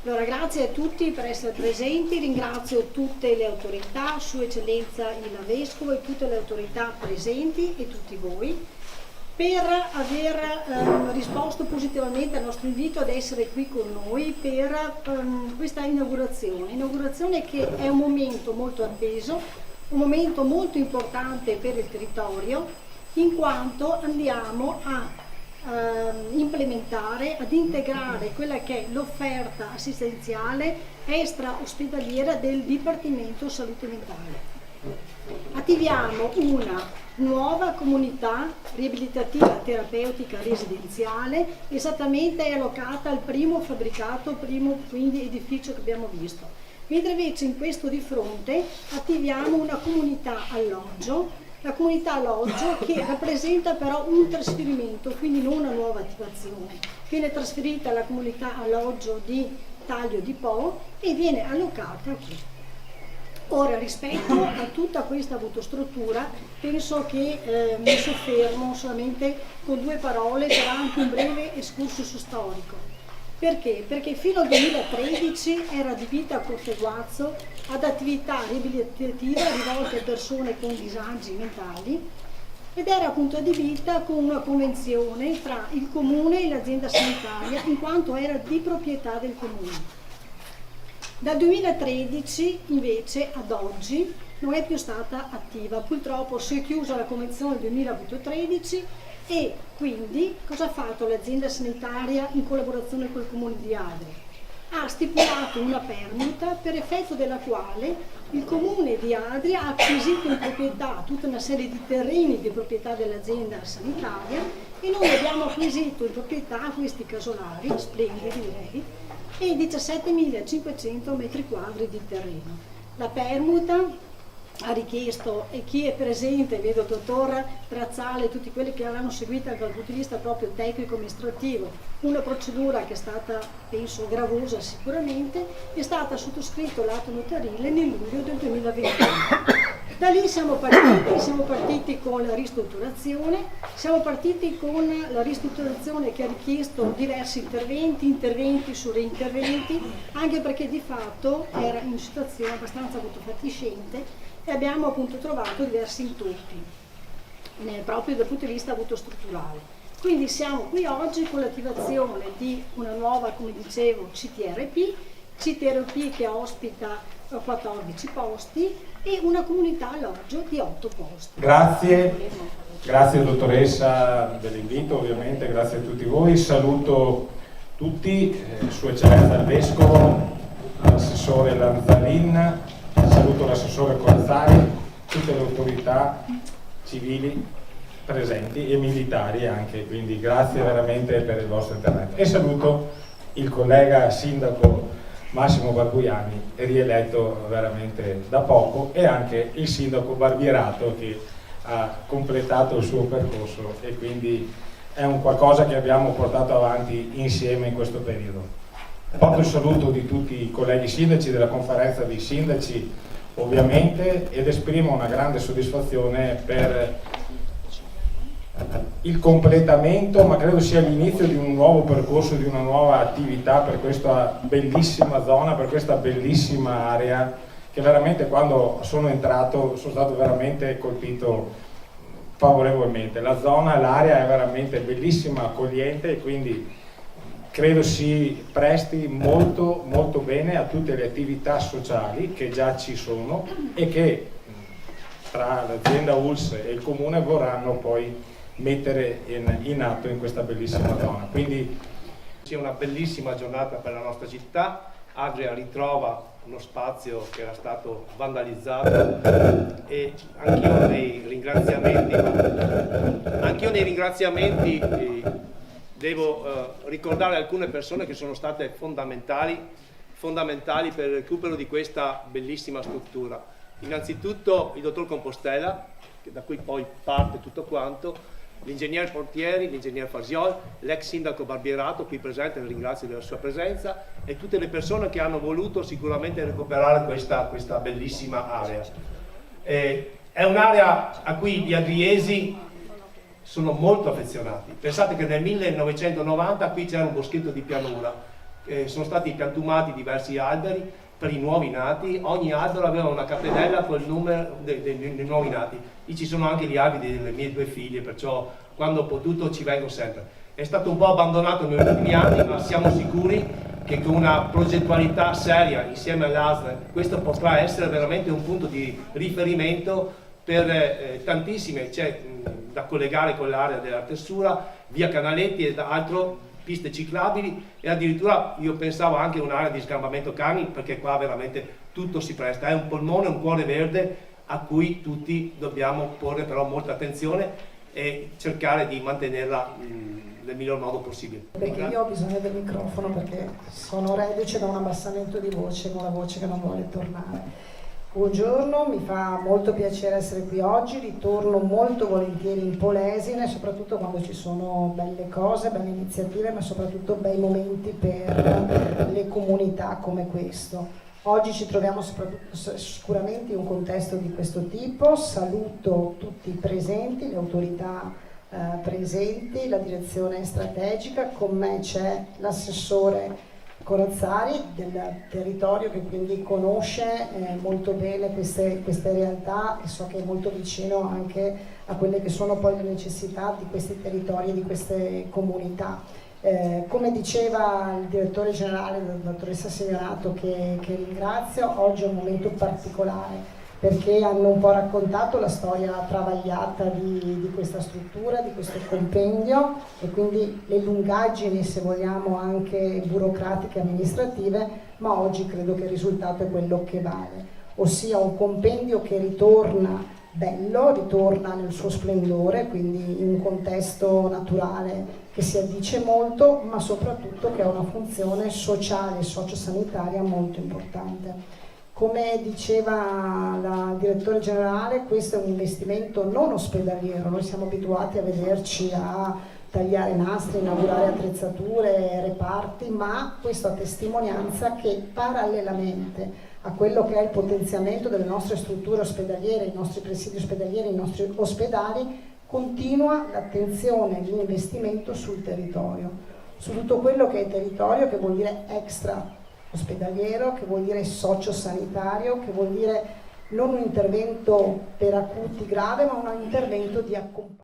Allora, grazie a tutti per essere presenti, ringrazio tutte le autorità, Sua Eccellenza il Vescovo e tutte le autorità presenti e tutti voi per aver risposto positivamente al nostro invito ad essere qui con noi per questa inaugurazione che è un momento molto atteso, un momento molto importante per il territorio, in quanto andiamo a implementare, ad integrare quella che è l'offerta assistenziale extra ospedaliera del Dipartimento Salute Mentale. Attiviamo una nuova comunità riabilitativa terapeutica residenziale, esattamente è allocata al primo fabbricato, primo quindi edificio che abbiamo visto. Mentre invece in questo di fronte attiviamo una comunità alloggio, la comunità alloggio che rappresenta però un trasferimento, quindi non una nuova attivazione. Viene trasferita alla comunità alloggio di Taglio di Po e viene allocata qui. Ora, rispetto a tutta questa autostruttura, penso che mi soffermo solamente con 2 parole per anche un breve excursus storico. Perché? Perché fino al 2013 era adibita a Corteguazzo ad attività riabilitativa rivolte a persone con disagi mentali ed era appunto adibita con una convenzione tra il comune e l'azienda sanitaria in quanto era di proprietà del comune. Dal 2013 invece ad oggi non è più stata attiva, purtroppo si è chiusa la convenzione del 2013 e quindi cosa ha fatto l'azienda sanitaria in collaborazione col comune di Adria? Ha stipulato una permuta per effetto della quale il comune di Adria ha acquisito in proprietà tutta una serie di terreni di proprietà dell'azienda sanitaria e noi abbiamo acquisito in proprietà questi casolari, splendidi direi, e 17.500 metri quadri di terreno. La permuta ha richiesto, e chi è presente, vedo il dottor Trazzale e tutti quelli che l'hanno seguita dal punto di vista proprio tecnico-amministrativo, una procedura che è stata, penso, gravosa sicuramente, è stata sottoscritto l'atto notarile nel luglio del 2021. Da lì siamo partiti con la ristrutturazione, che ha richiesto diversi interventi su reinterventi, anche perché di fatto era in una situazione abbastanza fatiscente e abbiamo appunto trovato diversi intoppi, proprio dal punto di vista strutturale. Quindi siamo qui oggi con l'attivazione di una nuova, come dicevo, CTRP che ospita 14 posti e una comunità alloggio di 8 posti. Grazie dottoressa dell'invito, ovviamente, grazie a tutti voi. Saluto tutti, Sua Eccellenza il Vescovo, l'assessore Lanzalin, saluto l'assessore Corazzari, tutte le autorità civili presenti e militari anche, quindi grazie veramente per il vostro intervento. E saluto il collega sindaco Massimo Barbuiani, rieletto veramente da poco, e anche il sindaco Barbierato che ha completato il suo percorso e quindi è un qualcosa che abbiamo portato avanti insieme in questo periodo. Porto il saluto di tutti i colleghi sindaci della conferenza dei sindaci ovviamente ed esprimo una grande soddisfazione per il completamento, ma credo sia l'inizio di un nuovo percorso, di una nuova attività per questa bellissima zona, per questa bellissima area che veramente quando sono entrato sono stato veramente colpito favorevolmente. La zona, l'area è veramente bellissima, accogliente e quindi credo si presti molto molto bene a tutte le attività sociali che già ci sono e che tra l'azienda ULSS e il comune vorranno poi mettere in atto in questa bellissima zona. Quindi sia una bellissima giornata per la nostra città. Adria ritrova uno spazio che era stato vandalizzato e anch'io nei ringraziamenti devo ricordare alcune persone che sono state fondamentali per il recupero di questa bellissima struttura. Innanzitutto il dottor Compostela, da cui poi parte tutto quanto, l'ingegner Portieri, l'ingegner Fasiol, l'ex sindaco Barbierato qui presente, lo ringrazio della sua presenza, e tutte le persone che hanno voluto sicuramente recuperare questa bellissima area. È un'area a cui gli adriesi sono molto affezionati. Pensate che nel 1990 qui c'era un boschetto di pianura sono stati piantumati diversi alberi per i nuovi nati, ogni albero aveva una catenella con il numero dei nuovi nati. Lì ci sono anche gli alberi delle mie 2 figlie, perciò quando ho potuto ci vengo sempre. È stato un po' abbandonato negli ultimi anni, ma siamo sicuri che con una progettualità seria insieme all'ASL questo potrà essere veramente un punto di riferimento per tantissime, c'è da collegare con l'area della Tessura, via Canaletti ed altro, piste ciclabili, e addirittura io pensavo anche un'area di sgambamento cani, perché qua veramente tutto si presta, è un polmone, un cuore verde a cui tutti dobbiamo porre però molta attenzione e cercare di mantenerla nel miglior modo possibile. Perché io ho bisogno del microfono, perché sono reduce da un abbassamento di voce, con la voce che non vuole tornare. Buongiorno, mi fa molto piacere essere qui oggi, ritorno molto volentieri in Polesine, soprattutto quando ci sono belle cose, belle iniziative, ma soprattutto bei momenti per le comunità come questo. Oggi ci troviamo sicuramente in un contesto di questo tipo. Saluto tutti i presenti, le autorità presenti, la direzione strategica. Con me c'è l'assessore Corazzari del territorio, che quindi conosce molto bene queste realtà e so che è molto vicino anche a quelle che sono poi le necessità di questi territori e di queste comunità. Come diceva il direttore generale, la dottoressa Signorato, che ringrazio, oggi è un momento particolare perché hanno un po' raccontato la storia travagliata di questa struttura, di questo compendio, e quindi le lungaggini, se vogliamo, anche burocratiche e amministrative, ma oggi credo che il risultato è quello che vale, ossia un compendio che ritorna bello, ritorna nel suo splendore, quindi in un contesto naturale che si addice molto, ma soprattutto che ha una funzione sociale e sociosanitaria molto importante. Come diceva la direttore generale, questo è un investimento non ospedaliero, noi siamo abituati a vederci a tagliare nastri, inaugurare attrezzature, reparti, ma questo a testimonianza che parallelamente a quello che è il potenziamento delle nostre strutture ospedaliere, i nostri presidi ospedalieri, i nostri ospedali, continua l'attenzione e l'investimento sul territorio, su tutto quello che è territorio, che vuol dire extra ospedaliero, che vuol dire sociosanitario, che vuol dire non un intervento per acuti grave, ma un intervento di accompagnemento.